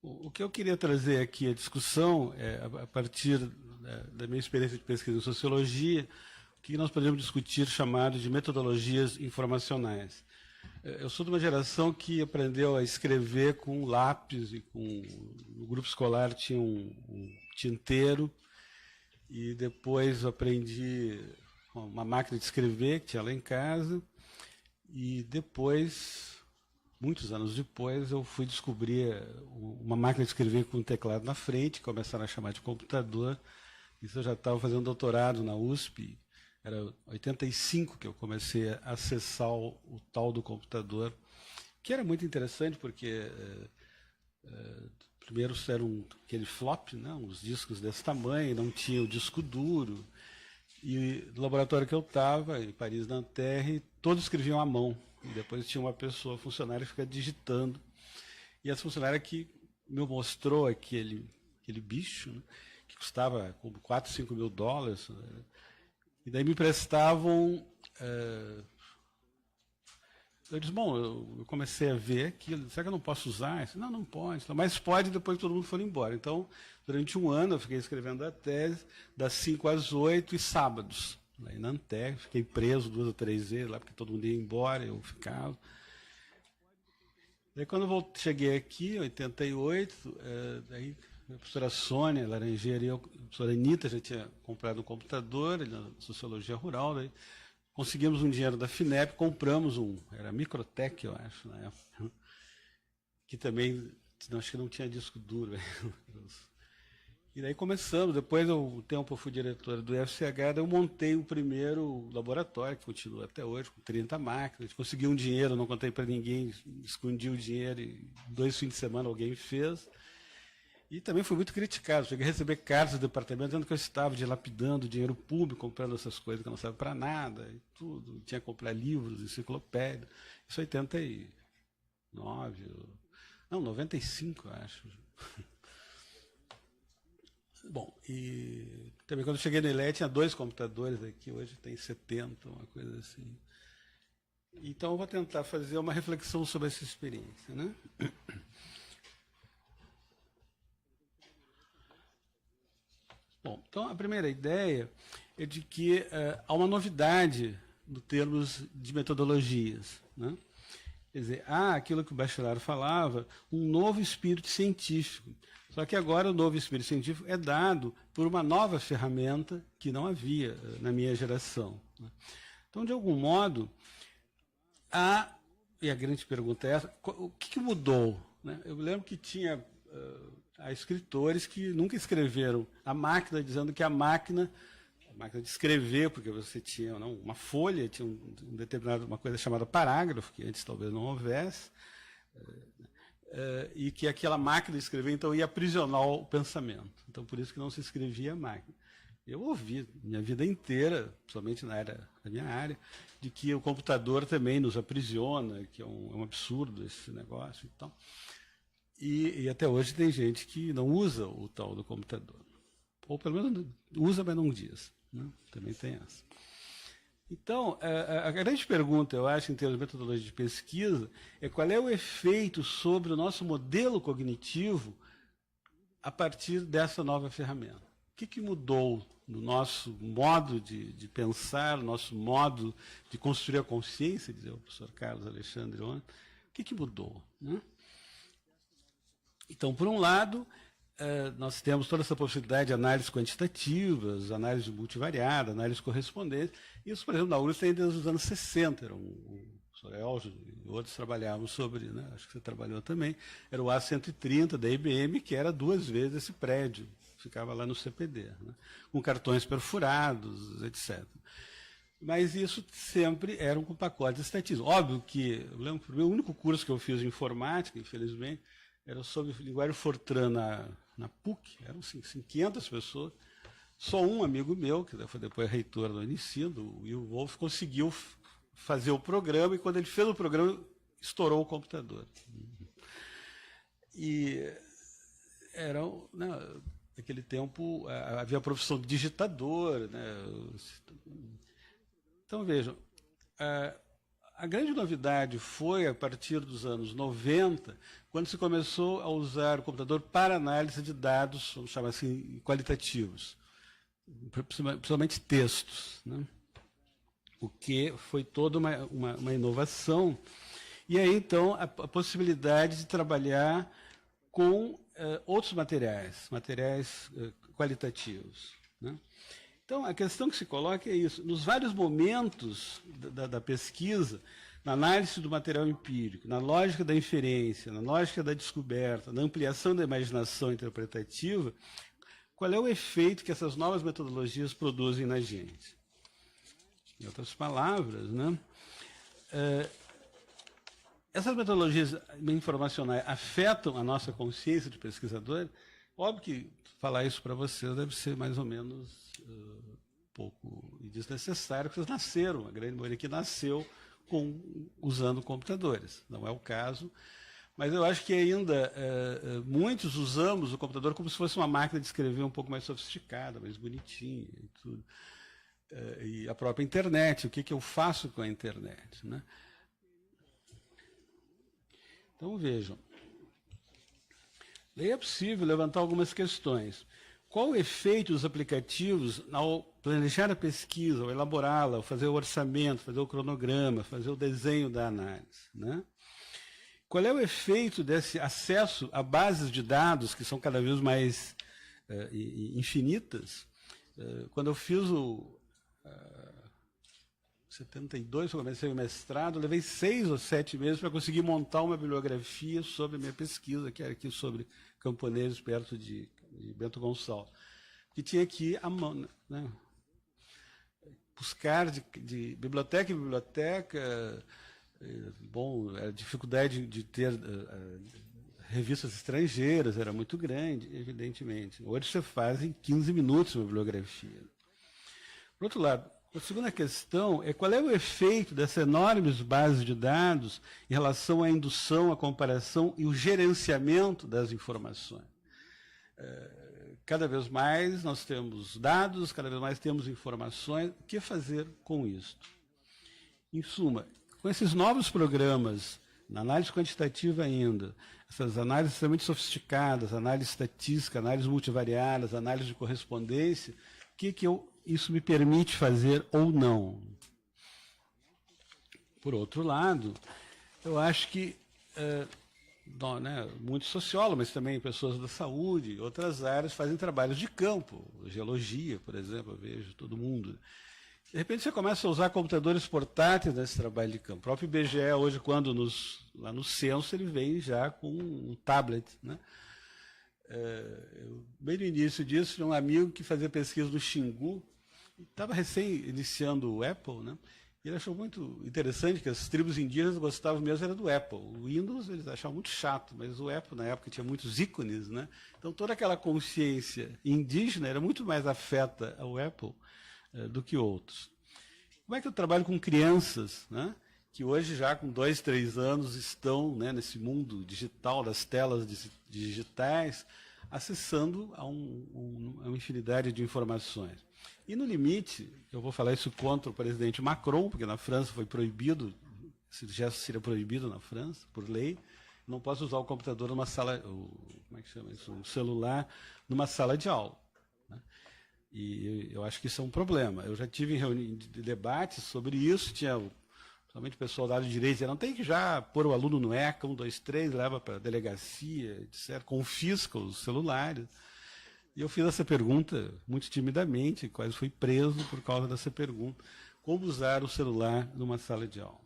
O que eu queria trazer aqui à discussão, a partir da minha experiência de pesquisa em sociologia, o que nós podemos discutir chamado de metodologias informacionais. Eu sou de uma geração que aprendeu a escrever com lápis e no grupo escolar tinha um tinteiro, e depois aprendi uma máquina de escrever que tinha lá em casa, e depois, muitos anos depois, eu fui descobrir uma máquina de escrever com um teclado na frente, começaram a chamar de computador. Isso eu já estava fazendo doutorado na USP, era 85 que eu comecei a acessar o tal do computador, que era muito interessante porque primeiro eram aquele flop, né, uns discos desse tamanho, não tinha o disco duro, e no laboratório que eu estava, em Paris, Nanterre, todos escreviam à mão, e depois tinha uma pessoa, funcionária, que fica digitando, e essa funcionária que me mostrou aquele bicho, né, que custava como 4, 5 mil dólares, né, e daí me emprestavam. Eu disse, bom, eu comecei a ver aquilo, será que eu não posso usar? Eu disse, não pode, mas pode depois que todo mundo for embora. Então, durante um ano, eu fiquei escrevendo a tese, das 5 às 8 e sábados. Lá em Nanterre, fiquei preso 2 ou 3 vezes lá, porque todo mundo ia embora, eu ficava. Daí, quando eu cheguei aqui, em 88, daí a professora Sônia Laranjeira e a professora Anitta já tinha comprado um computador, na Sociologia Rural, daí conseguimos um dinheiro da FINEP, compramos era Microtech, eu acho, na época, que também, acho que não tinha disco duro. E daí começamos, depois, um tempo eu fui diretor do FCH, daí eu montei o primeiro laboratório, que continua até hoje, com 30 máquinas, consegui um dinheiro, não contei para ninguém, escondi o dinheiro, e 2 fins de semana alguém fez. E também fui muito criticado. Cheguei a receber cartas do departamento dizendo que eu estava dilapidando dinheiro público, comprando essas coisas que não servem para nada, e tudo. Tinha que comprar livros, enciclopédia. Isso em 89, não, 95, eu acho. Bom, e também quando eu cheguei no ILE tinha 2 computadores aqui, hoje tem 70, uma coisa assim. Então eu vou tentar fazer uma reflexão sobre essa experiência, né? Bom, então a primeira ideia é de que há uma novidade no termos de metodologias, né? Quer dizer, há aquilo que o Bachelard falava, um novo espírito científico. Só que agora o novo espírito científico é dado por uma nova ferramenta que não havia na minha geração, né? Então, de algum modo, e a grande pergunta é essa, o que mudou, né? Eu lembro que tinha há escritores que nunca escreveram a máquina, dizendo que a máquina de escrever, porque você tinha uma folha, tinha uma coisa chamada parágrafo, que antes talvez não houvesse, e que aquela máquina de escrever, então, ia aprisionar o pensamento. Então, por isso que não se escrevia a máquina. Eu ouvi minha vida inteira, somente na minha área, de que o computador também nos aprisiona, que é um absurdo esse negócio e tal. E até hoje tem gente que não usa o tal do computador. Ou pelo menos usa, mas não diz, né? Também tem essa. Então, a grande pergunta, eu acho, em termos de metodologia de pesquisa, é qual é o efeito sobre o nosso modelo cognitivo a partir dessa nova ferramenta. O que mudou no nosso modo de pensar, no nosso modo de construir a consciência, dizia o professor Carlos Alexandre ontem, o que mudou, né? Então, por um lado, nós temos toda essa possibilidade de análises quantitativas, análise multivariada, análise correspondente. Isso, por exemplo, na URSS tem desde os anos 60. O professor Elcio e outros trabalhavam sobre, né, acho que você trabalhou também, era o A130 da IBM, que era 2 vezes esse prédio, ficava lá no CPD, né, com cartões perfurados, etc. Mas isso sempre era com pacotes estatísticos. Óbvio que, eu lembro que o único curso que eu fiz de informática, infelizmente, era sobre linguagem Fortran na PUC, eram 500 pessoas. Só um amigo meu, que foi depois reitor do Unicino, o Will Wolf, conseguiu fazer o programa, e quando ele fez o programa, estourou o computador. E naquele tempo havia a profissão de digitador, né? Então, vejam, A grande novidade foi, a partir dos anos 90, quando se começou a usar o computador para análise de dados, vamos chamar assim, qualitativos, principalmente textos, né? O que foi toda uma inovação. E aí, então, a possibilidade de trabalhar com outros materiais qualitativos, né? Então, a questão que se coloca é isso. Nos vários momentos da pesquisa, na análise do material empírico, na lógica da inferência, na lógica da descoberta, na ampliação da imaginação interpretativa, qual é o efeito que essas novas metodologias produzem na gente? Em outras palavras, né? Essas metodologias informacionais afetam a nossa consciência de pesquisador? Óbvio que falar isso para vocês deve ser mais ou menos pouco desnecessário, porque vocês nasceram, a grande maioria aqui nasceu usando computadores. Não é o caso, mas eu acho que ainda muitos usamos o computador como se fosse uma máquina de escrever um pouco mais sofisticada, mais bonitinha e tudo. E a própria internet, o que eu faço com a internet, né? Então, vejam. Daí é possível levantar algumas questões. Qual o efeito dos aplicativos ao planejar a pesquisa, ao elaborá-la, ao fazer o orçamento, fazer o cronograma, fazer o desenho da análise, né? Qual é o efeito desse acesso a bases de dados que são cada vez mais infinitas? Quando eu fiz o 72, eu comecei o mestrado, levei 6 ou 7 meses para conseguir montar uma bibliografia sobre a minha pesquisa, que era aqui sobre camponeses perto de Bento Gonçalves. Que tinha que né, buscar de biblioteca em biblioteca, bom, a dificuldade de ter revistas estrangeiras era muito grande, evidentemente. Hoje você faz em 15 minutos uma bibliografia. Por outro lado, a segunda questão é qual é o efeito dessas enormes bases de dados em relação à indução, à comparação e o gerenciamento das informações. Cada vez mais nós temos dados, cada vez mais temos informações. O que fazer com isso? Em suma, com esses novos programas, na análise quantitativa ainda, essas análises extremamente sofisticadas, análise estatística, análise multivariadas, análise de correspondência, o que isso me permite fazer ou não? Por outro lado, eu acho que muitos sociólogos, mas também pessoas da saúde, outras áreas, fazem trabalhos de campo, geologia, por exemplo, eu vejo todo mundo. De repente você começa a usar computadores portáteis nesse trabalho de campo. O próprio IBGE, hoje, quando lá no censo, ele vem já com um tablet, né? Bem no início disso, tinha um amigo que fazia pesquisa no Xingu, estava recém iniciando o Apple, né? E ele achou muito interessante que as tribos indígenas gostavam mesmo era do Apple. O Windows eles achavam muito chato, mas o Apple na época tinha muitos ícones, né? Então toda aquela consciência indígena era muito mais afeta ao Apple do que outros. Como é que eu trabalho com crianças, né? Que hoje já com 2, 3 anos estão, né, nesse mundo digital, das telas digitais, acessando a uma infinidade de informações. E no limite, eu vou falar isso contra o presidente Macron, porque na França foi proibido, esse gesto seria proibido na França, por lei. Não posso usar o computador numa sala, como é que chama isso? Um celular numa sala de aula, né? E eu acho que isso é um problema. Eu já tive em debates sobre isso, tinha somente o pessoal da área de direito dizia, não tem que já pôr o aluno no ECA, 1, 2, 3, leva para a delegacia, etc., confisca os celulares. E eu fiz essa pergunta muito timidamente, quase fui preso por causa dessa pergunta. Como usar o celular numa sala de aula?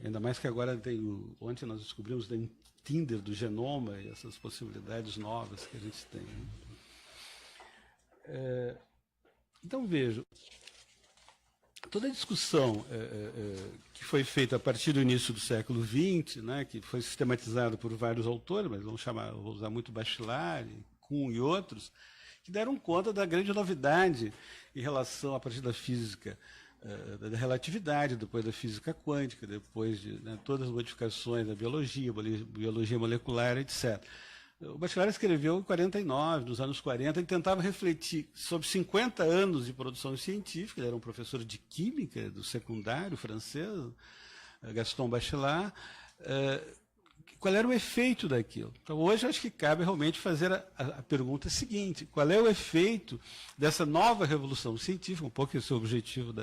Ainda mais que agora ontem nós descobrimos o Tinder do genoma e essas possibilidades novas que a gente tem, né? Então, vejo, toda a discussão que foi feita a partir do início do século XX, né, que foi sistematizada por vários autores, mas vou usar muito Bachelard, Kuhn e outros, que deram conta da grande novidade em relação, a partir da física, da relatividade, depois da física quântica, depois de todas as modificações da biologia molecular, etc. O Bachelard escreveu em 49, nos anos 40, ele tentava refletir sobre 50 anos de produção científica, ele era um professor de química do secundário francês, Gaston Bachelard, qual era o efeito daquilo. Então, hoje, acho que cabe realmente fazer a pergunta seguinte: qual é o efeito dessa nova revolução científica, um pouco esse é o objetivo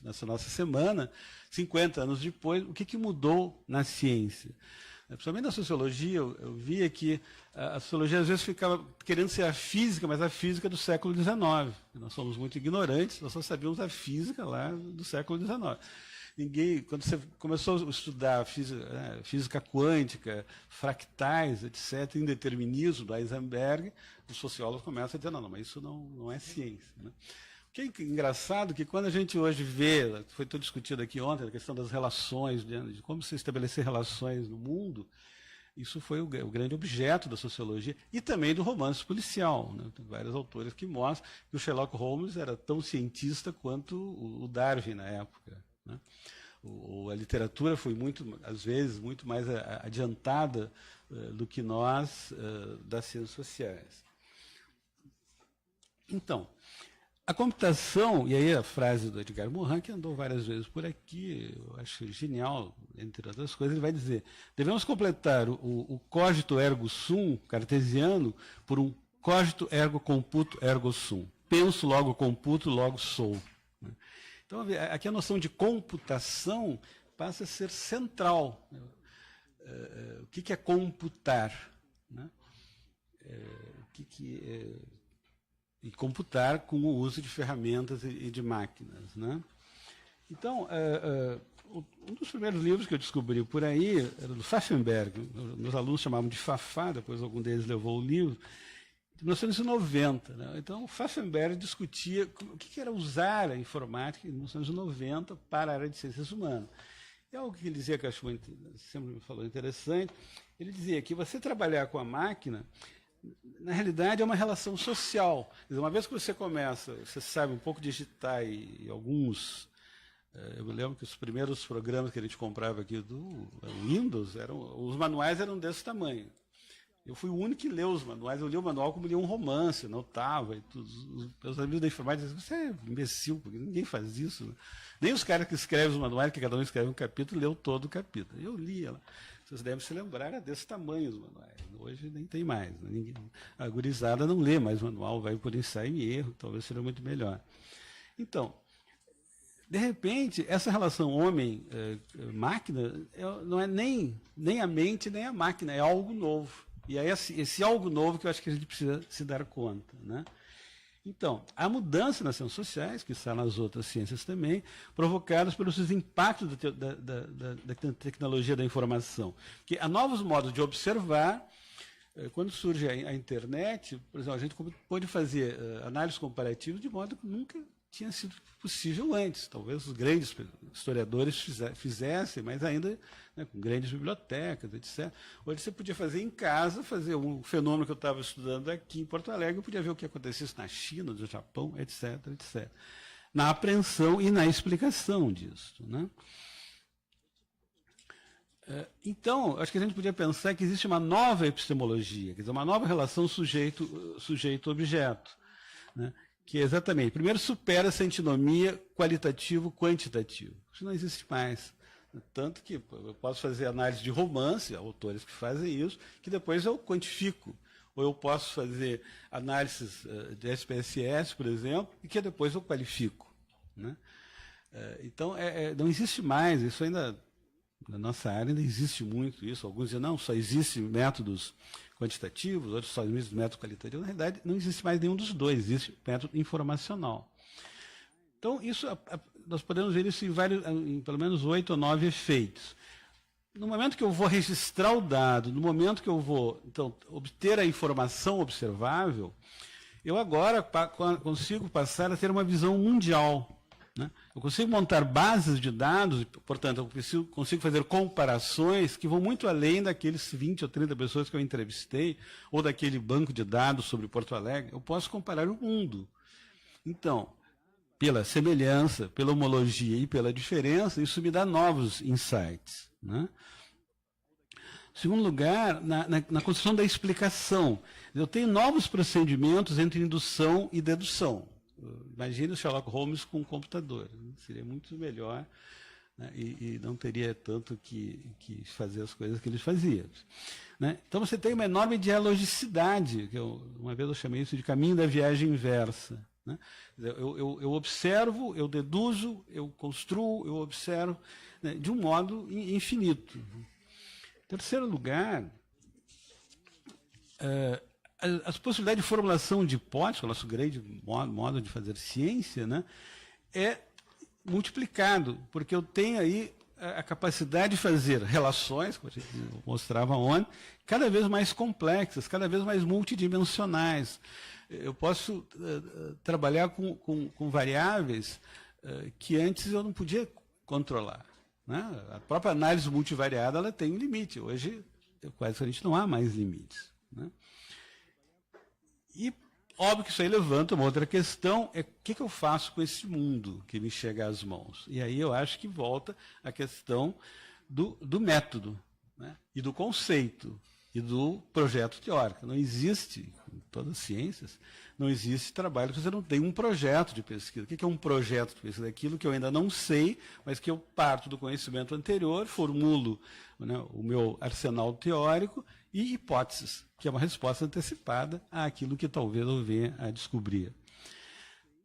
nessa nossa semana, 50 anos depois, o que mudou na ciência? Principalmente na sociologia, eu via que a sociologia às vezes ficava querendo ser a física, mas a física do século XIX. Nós somos muito ignorantes, nós só sabíamos a física lá do século XIX. Quando você começou a estudar física quântica, fractais, etc., indeterminismo, do Heisenberg, os sociólogos começam a dizer, não, mas isso não é ciência. Né? O que é engraçado é que quando a gente hoje vê, foi tudo discutido aqui ontem, a questão das relações, de como se estabelecer relações no mundo, isso foi o grande objeto da sociologia e também do romance policial. Né? Tem vários autores que mostram que o Sherlock Holmes era tão cientista quanto o Darwin na época. Né? A literatura foi às vezes, muito mais adiantada do que nós das ciências sociais. Então, a computação, e aí a frase do Edgar Morin, que andou várias vezes por aqui, eu acho genial, entre outras coisas, ele vai dizer: devemos completar o cogito ergo sum cartesiano por um cogito ergo computo ergo sum. Penso, logo computo, logo sou. Então, aqui a noção de computação passa a ser central. O que é computar? Né? E computar com o uso de ferramentas e de máquinas. Né? Então, um dos primeiros livros que eu descobri por aí era do Pfaffenberg. Meus alunos chamavam de Fafá, depois algum deles levou o livro, de 1990. Né? Então, o Pfaffenberg discutia o que era usar a informática em 1990 para a área de ciências humanas. E algo que ele dizia que eu acho sempre me falou interessante, ele dizia que você trabalhar com a máquina, na realidade, é uma relação social. Quer dizer, uma vez que você começa, você sabe um pouco digitar e alguns... Eu me lembro que os primeiros programas que a gente comprava aqui do Windows, os manuais eram desse tamanho. Eu fui o único que leu os manuais. Eu li o manual como lia um romance, notava. E os amigos da informática diziam: você é imbecil, porque ninguém faz isso. Né? Nem os caras que escrevem os manuais, que cada um escreve um capítulo, leu todo o capítulo. Eu lia lá. Vocês devem se lembrar, era desse tamanho os manuais. Hoje nem tem mais. Né? A gurizada não lê mais manual, vai por ensaio e erro, talvez seja muito melhor. Então, de repente, essa relação homem-máquina não é nem a mente, nem a máquina, é algo novo. E é esse algo novo que eu acho que a gente precisa se dar conta. Né? Então, há mudança nas ciências sociais, que está nas outras ciências também, provocadas pelos impactos da tecnologia da informação. Que há novos modos de observar. Quando surge a internet, por exemplo, a gente pode fazer análise comparativa de modo que nunca tinha sido possível antes. Talvez os grandes historiadores fizessem, mas ainda, né, com grandes bibliotecas, etc. Hoje você podia fazer em casa, fazer um fenômeno que eu estava estudando aqui em Porto Alegre, eu podia ver o que acontecia na China, no Japão, etc., etc. Na apreensão e na explicação disso. Né? Então, acho que a gente podia pensar que existe uma nova epistemologia, quer dizer, uma nova relação sujeito-objeto, né? Que é exatamente, primeiro supera essa antinomia qualitativo-quantitativo. Isso não existe mais. Tanto que eu posso fazer análise de romance, há autores que fazem isso, que depois eu quantifico. Ou eu posso fazer análises de SPSS, por exemplo, e que depois eu qualifico. Né? Então, não existe mais, isso ainda, na nossa área ainda existe muito isso. Alguns dizem, não, só existem métodos quantitativos, outros só existem métodos qualitativos. Na realidade, não existe mais nenhum dos dois, existe método informacional. Então, isso, nós podemos ver isso em pelo menos 8 ou 9 efeitos. No momento que eu vou registrar o dado, no momento que eu vou, então, obter a informação observável, eu agora consigo passar a ter uma visão mundial. Né? Eu consigo montar bases de dados, portanto, eu consigo fazer comparações que vão muito além daqueles 20 ou 30 pessoas que eu entrevistei, ou daquele banco de dados sobre Porto Alegre. Eu posso comparar o mundo. Então, pela semelhança, pela homologia e pela diferença, isso me dá novos insights. Né? Segundo lugar, na construção da explicação. Eu tenho novos procedimentos entre indução e dedução. Imagine o Sherlock Holmes com um computador. Seria muito melhor, né, e não teria tanto que fazer as coisas que eles faziam. Né? Então você tem uma enorme dialogicidade, que uma vez eu chamei isso de caminho da viagem inversa. Né? Eu observo, eu deduzo, eu construo, eu observo, né, de um modo infinito. Em terceiro lugar, as possibilidades de formulação de hipóteses, o nosso grande modo de fazer ciência, né, é multiplicado, porque eu tenho aí a capacidade de fazer relações, como a gente mostrava ontem, cada vez mais complexas, cada vez mais multidimensionais. Eu posso trabalhar com variáveis que antes eu não podia controlar. Né? A própria análise multivariada ela tem um limite. Hoje, quase a gente não há mais limites. Né? E, óbvio que isso aí levanta uma outra questão, é o que eu faço com esse mundo que me chega às mãos? E aí eu acho que volta a questão do método, né? E do conceito, e do projeto teórico. Não existe, em todas as ciências, não existe trabalho que você não tem um projeto de pesquisa. O que é um projeto de pesquisa? Aquilo que eu ainda não sei, mas que eu parto do conhecimento anterior, formulo, né, o meu arsenal teórico e hipóteses, que é uma resposta antecipada àquilo que talvez eu venha a descobrir.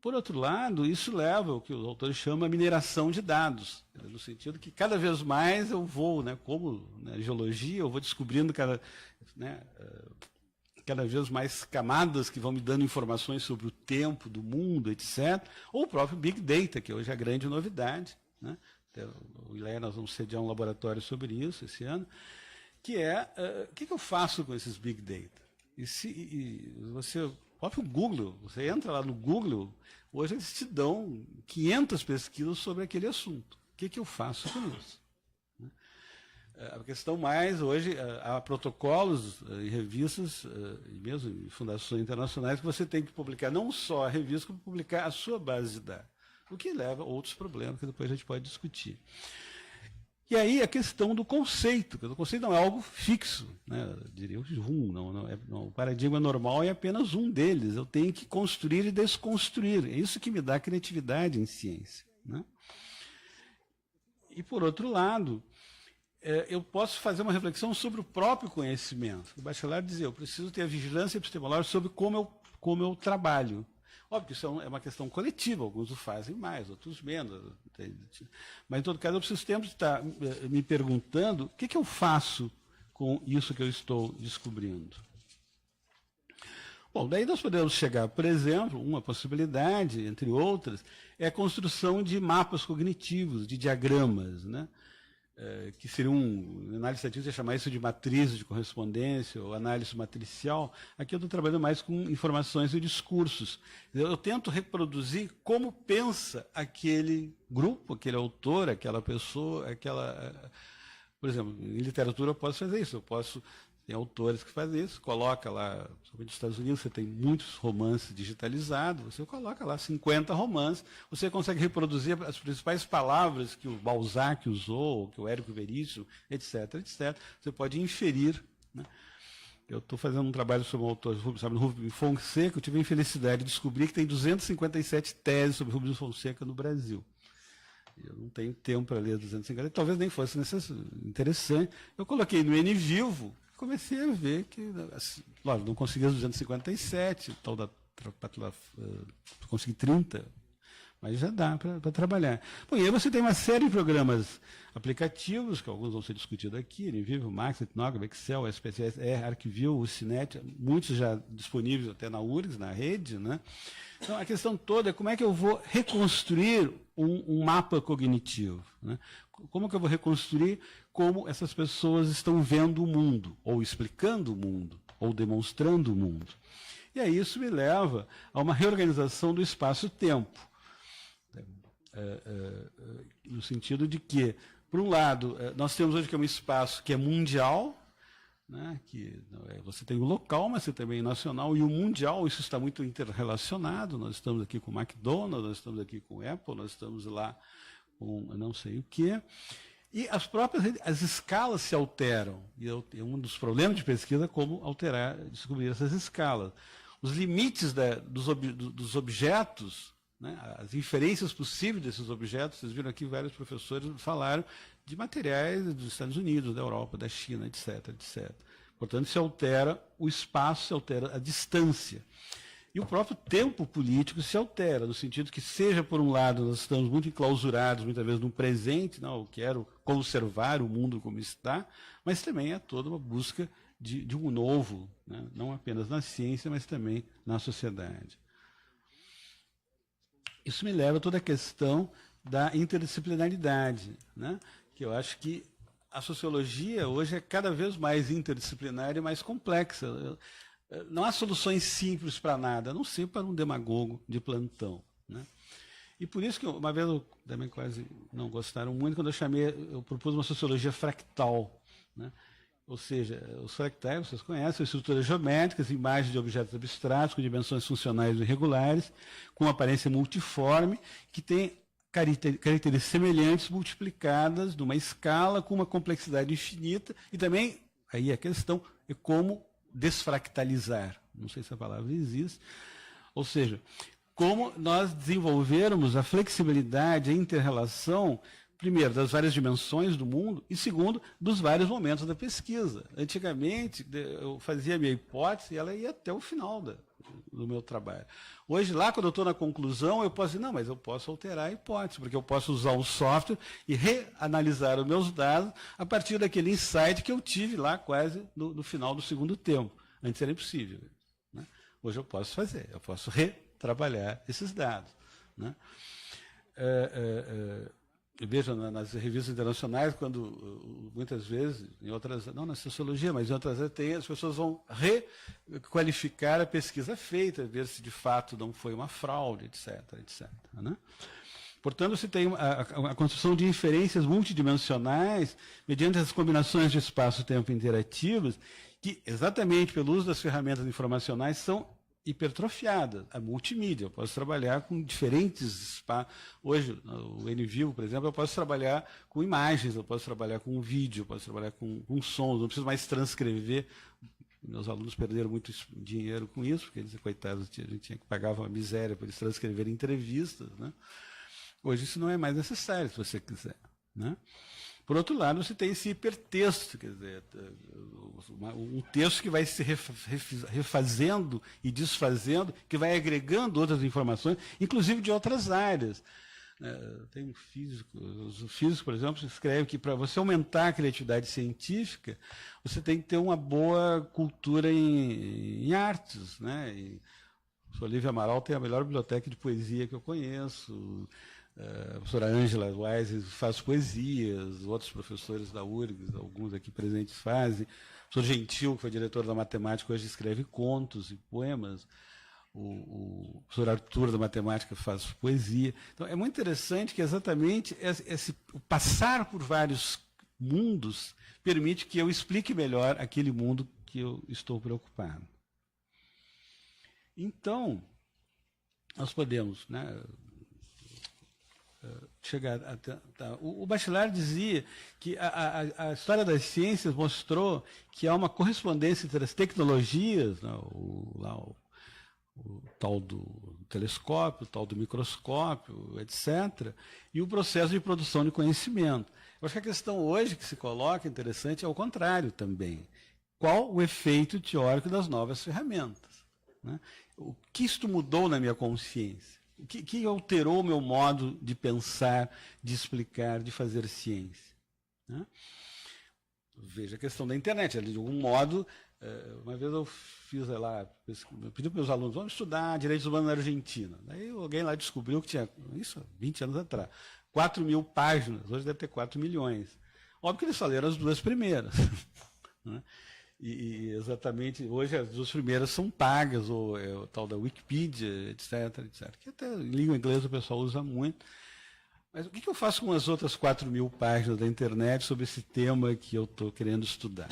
Por outro lado, isso leva ao que os autores chamam de mineração de dados, no sentido que cada vez mais eu vou, né, como na geologia, eu vou descobrindo cada vez mais camadas que vão me dando informações sobre o tempo do mundo, etc. Ou o próprio Big Data, que hoje é a grande novidade. Né? O ILEA, nós vamos sediar um laboratório sobre isso esse ano, que é o que eu faço com esses Big Data? O próprio Google, você entra lá no Google, hoje eles te dão 500 pesquisas sobre aquele assunto. O que eu faço com isso? A questão mais, hoje, há protocolos e revistas, e mesmo em fundações internacionais, que você tem que publicar não só a revista, como publicar a sua base de dados. O que leva a outros problemas que depois a gente pode discutir. E aí a questão do conceito. O conceito não é algo fixo, né? Eu diria o paradigma normal é apenas um deles. Eu tenho que construir e desconstruir. É isso que me dá criatividade em ciência. Né? E, por outro lado, eu posso fazer uma reflexão sobre o próprio conhecimento. O Bachelard dizia, eu preciso ter a vigilância epistemológica sobre como eu trabalho. Óbvio que isso é uma questão coletiva, alguns o fazem mais, outros menos. Mas, em todo caso, eu preciso sempre estar me perguntando o que eu faço com isso que eu estou descobrindo. Bom, daí nós podemos chegar, por exemplo, uma possibilidade, entre outras, é a construção de mapas cognitivos, de diagramas, né? Que seria análise estatística, chamar isso de matriz de correspondência ou análise matricial. Aqui eu estou trabalhando mais com informações e discursos. Eu tento reproduzir como pensa aquele grupo, aquele autor, aquela pessoa, por exemplo, em literatura eu posso fazer isso, tem autores que fazem isso, coloca lá, principalmente nos Estados Unidos, você tem muitos romances digitalizados, você coloca lá 50 romances, você consegue reproduzir as principais palavras que o Balzac usou, que o Érico Veríssimo, etc., etc. Você pode inferir. Né? Eu estou fazendo um trabalho sobre um autor, sabe, Rubens Fonseca, eu tive a infelicidade de descobrir que tem 257 teses sobre Rubens Fonseca no Brasil. Eu não tenho tempo para ler 250, talvez nem fosse interessante. Eu coloquei no NVivo, comecei a ver que, assim, lógico, não consegui as 257, consegui 30, mas já dá para trabalhar. Bom, e aí você tem uma série de programas aplicativos, que alguns vão ser discutidos aqui, NVivo, Max, Ethnograph, Excel, SPSS, ArcView, o Cinet, muitos já disponíveis até na URGS, na rede, né? Então, a questão toda é como é que eu vou reconstruir um mapa cognitivo, né? Como que eu vou reconstruir como essas pessoas estão vendo o mundo, ou explicando o mundo, ou demonstrando o mundo. E aí isso me leva a uma reorganização do espaço-tempo. No sentido de que, por um lado, nós temos hoje que é um espaço que é mundial, né, que você tem o local, mas você também é nacional, e o mundial, isso está muito interrelacionado. Nós estamos aqui com o McDonald's, nós estamos aqui com o Apple, nós estamos lá com não sei o quê. E as escalas se alteram. E um dos problemas de pesquisa é como descobrir essas escalas. Os limites dos objetos, né, as inferências possíveis desses objetos, vocês viram aqui vários professores falaram de materiais dos Estados Unidos, da Europa, da China, etc, etc. Portanto, se altera o espaço, se altera a distância. E o próprio tempo político se altera, no sentido que, seja por um lado, nós estamos muito enclausurados, muitas vezes, no presente, não, eu quero conservar o mundo como está, mas também é toda uma busca de um novo, né, não apenas na ciência, mas também na sociedade. Isso me leva a toda a questão da interdisciplinaridade, né, que eu acho que a sociologia hoje é cada vez mais interdisciplinar e mais complexa. Não há soluções simples para nada, a não ser para um demagogo de plantão, né? E por isso que uma vez também quase não gostaram muito quando eu propus uma sociologia fractal, né? Ou seja, os fractais, vocês conhecem, estruturas geométricas, imagens de objetos abstratos com dimensões funcionais irregulares, com aparência multiforme, que tem características semelhantes multiplicadas numa escala com uma complexidade infinita, e também, aí a questão é como desfractalizar, não sei se a palavra existe, ou seja, como nós desenvolvermos a flexibilidade, a inter-relação, primeiro, das várias dimensões do mundo, e segundo, dos vários momentos da pesquisa. Antigamente, eu fazia a minha hipótese e ela ia até o final do meu trabalho. Hoje, lá, quando eu estou na conclusão, eu posso dizer, não, mas eu posso alterar a hipótese, porque eu posso usar um software e reanalisar os meus dados a partir daquele insight que eu tive lá quase no final do segundo tempo. Antes era impossível, né? Hoje eu posso fazer, eu posso retrabalhar esses dados, né? Eu vejo nas revistas internacionais, quando muitas vezes, em outras, não na sociologia, mas em outras as pessoas vão requalificar a pesquisa feita, ver se de fato não foi uma fraude, etc, etc, né? Portanto, se tem a construção de inferências multidimensionais, mediante as combinações de espaço-tempo interativas, que, exatamente pelo uso das ferramentas informacionais, são hipertrofiada, a multimídia. Eu posso trabalhar com diferentes espaços. Hoje, o NVIDIA, por exemplo, eu posso trabalhar com imagens, eu posso trabalhar com vídeo, eu posso trabalhar com sons, não preciso mais transcrever. Meus alunos perderam muito dinheiro com isso, porque eles, coitados, a gente tinha que pagar uma miséria para eles transcreverem entrevistas, né? Hoje isso não é mais necessário, se você quiser, né? Por outro lado, você tem esse hipertexto, quer dizer, um texto que vai se refazendo e desfazendo, que vai agregando outras informações, inclusive de outras áreas. Tem um físico, o físico, por exemplo, escreve que para você aumentar a criatividade científica, você tem que ter uma boa cultura em artes, né? E o professor Olívio Amaral tem a melhor biblioteca de poesia que eu conheço. A professora Ângela Wise faz poesias, outros professores da URGS, alguns aqui presentes fazem. O professor Gentil, que foi diretor da matemática, hoje escreve contos e poemas. O professor Arthur, da matemática, faz poesia. Então, é muito interessante que exatamente o passar por vários mundos permite que eu explique melhor aquele mundo que eu estou preocupado. Então, nós podemos, né, chegar até... O Bachelard dizia que a história das ciências mostrou que há uma correspondência entre as tecnologias, né, o tal do telescópio, o tal do microscópio, etc., e o processo de produção de conhecimento. Eu acho que a questão hoje que se coloca, interessante, é o contrário também. Qual o efeito teórico das novas ferramentas, né? O que isto mudou na minha consciência? O que alterou o meu modo de pensar, de explicar, de fazer ciência, né? Veja a questão da internet. De algum modo, uma vez eu fiz lá, eu pedi para meus alunos, vamos estudar direitos humanos na Argentina. Daí alguém lá descobriu que tinha, isso há 20 anos atrás, 4.000 páginas, hoje deve ter 4 milhões. Óbvio que eles só leram as duas primeiras, né? E exatamente, hoje as duas primeiras são pagas, ou o tal da Wikipedia, etc, etc. Que até em língua inglesa o pessoal usa muito. Mas o que eu faço com as outras 4.000 páginas da internet sobre esse tema que eu estou querendo estudar,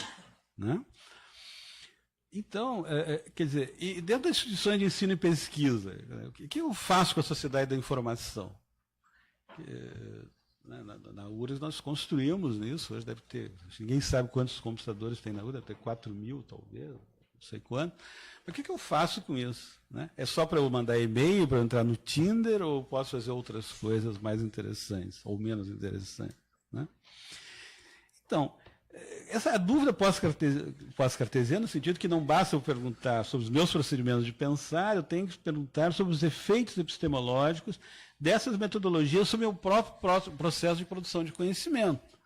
né? Então, quer dizer, e dentro das instituições de ensino e pesquisa, o que eu faço com a sociedade da informação? né? Na URGS nós construímos nisso, hoje deve ter, ninguém sabe quantos computadores tem na URGS, deve ter 4.000 talvez, não sei quanto. Mas o que eu faço com isso? Né? É só para eu mandar e-mail, para eu entrar no Tinder, ou posso fazer outras coisas mais interessantes, ou menos interessantes? Né? Então, essa é a dúvida pós-cartesiana, no sentido que não basta eu perguntar sobre os meus procedimentos de pensar, eu tenho que perguntar sobre os efeitos epistemológicos dessas metodologias sobre o próprio processo de produção de conhecimento.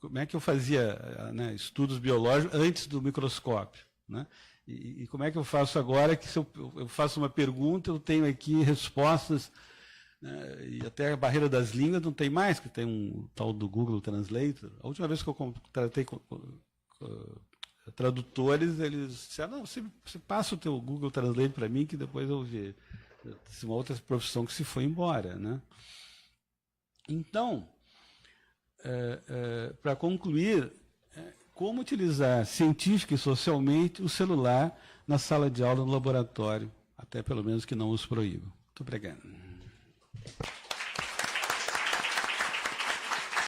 Como é que eu fazia, né, estudos biológicos antes do microscópio? Né? E como é que eu faço agora que se eu faço uma pergunta, eu tenho aqui respostas, né, e até a barreira das línguas não tem mais, que tem um tal do Google Translator. A última vez que eu tratei com tradutores, eles disseram, não, você passa o teu Google Translator para mim, que depois eu vi. Uma outra profissão que se foi embora. Né? Então, para concluir, como utilizar científica e socialmente o celular na sala de aula, no laboratório, até pelo menos que não os proíbam. Muito obrigado.